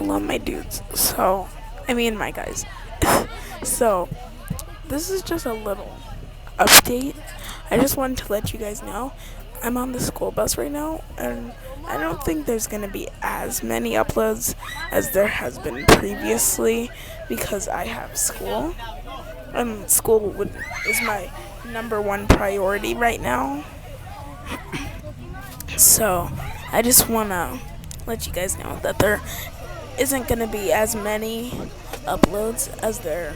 Hello, my dudes. My guys. So, this is just a little update. I just wanted to let you guys know I'm on the school bus right now, and I don't think there's gonna be as many uploads as there has been previously because I have school, and is my number one priority right now. So, I just wanna let you guys know that there isn't gonna be as many uploads as there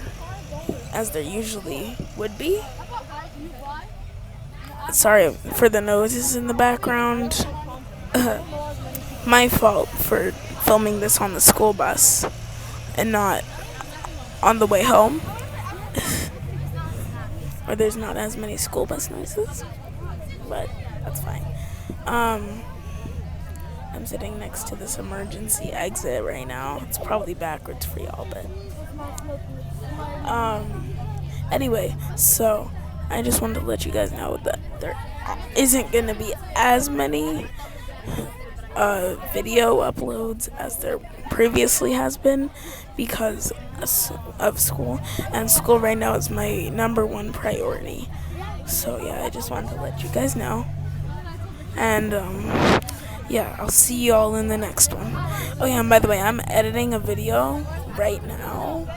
usually would be. Sorry for the noises in the background. My fault for filming this on the school bus and not on the way home. Or there's not as many school bus noises, but that's fine. I'm sitting next to this emergency exit right now. It's probably backwards for y'all, but anyway, so I just wanted to let you guys know that there isn't gonna be as many video uploads as there previously has been because of school, and school right now is my number one priority. So yeah, I just wanted to let you guys know, and yeah, I'll see you all in the next one. Oh yeah, and by the way, I'm editing a video right now,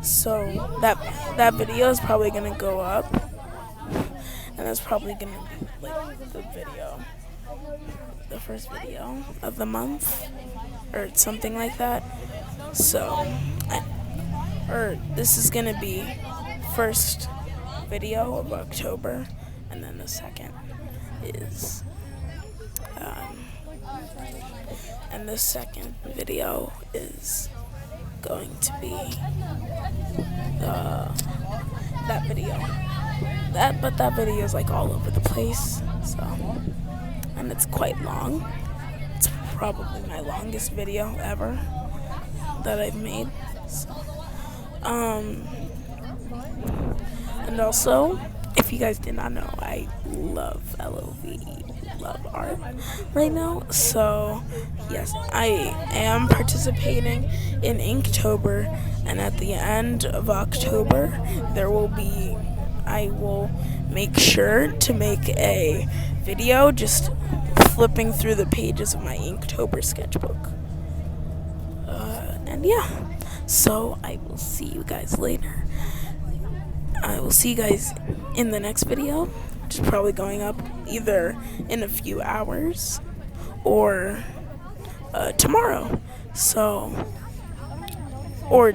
so that video is probably gonna go up, and that's probably gonna be like the first video of the month, or something like that. So, this is gonna be first video of October, and then the second is, and the second video is going to be that video. But that video is like all over the place, so, and it's quite long. It's probably my longest video ever that I've made. So, and also, if you guys did not know, I love love art right now. So yes, I am participating in Inktober, and at the end of October I will make sure to make a video just flipping through the pages of my Inktober sketchbook. And yeah, so I will see you guys later. I will see you guys in the next video, which is probably going up either in a few hours or tomorrow. So, or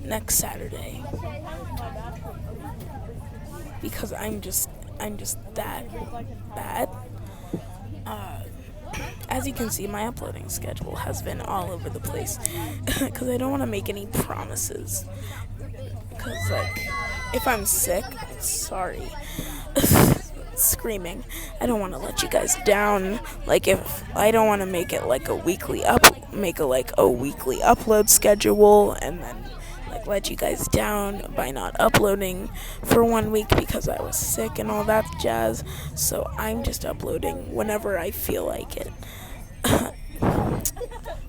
next Saturday, because I'm just that bad. As you can see, my uploading schedule has been all over the place because I don't want to make any promises. Because, like, if I'm sick, sorry, screaming, I don't want to let you guys down. Like, if I don't want to make it like a weekly upload schedule, and then like let you guys down by not uploading for 1 week because I was sick and all that jazz. So I'm just uploading whenever I feel like it.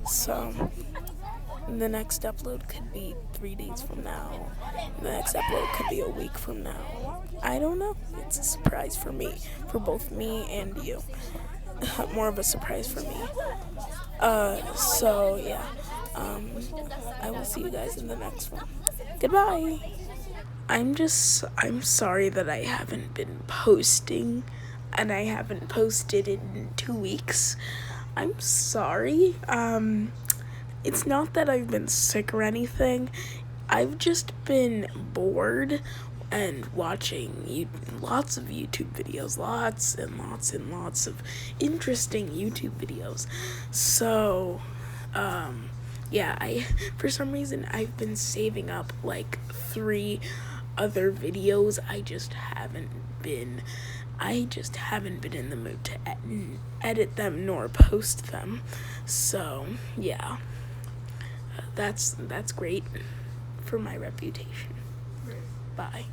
So the next upload could be 3 days from now. The next upload could be a week from now. I don't know. It's a surprise for me, for both me and you. More of a surprise for me. So yeah. I will see you guys in the next one. Goodbye. I'm sorry that I haven't been posting, and I haven't posted in 2 weeks. I'm sorry. It's not that I've been sick or anything. I've just been bored and watching lots of YouTube videos, lots and lots of interesting YouTube videos. So, yeah, for some reason I've been saving up like 3 other videos. I just haven't been in the mood to edit them nor post them. So yeah, that's great for my reputation. Bye.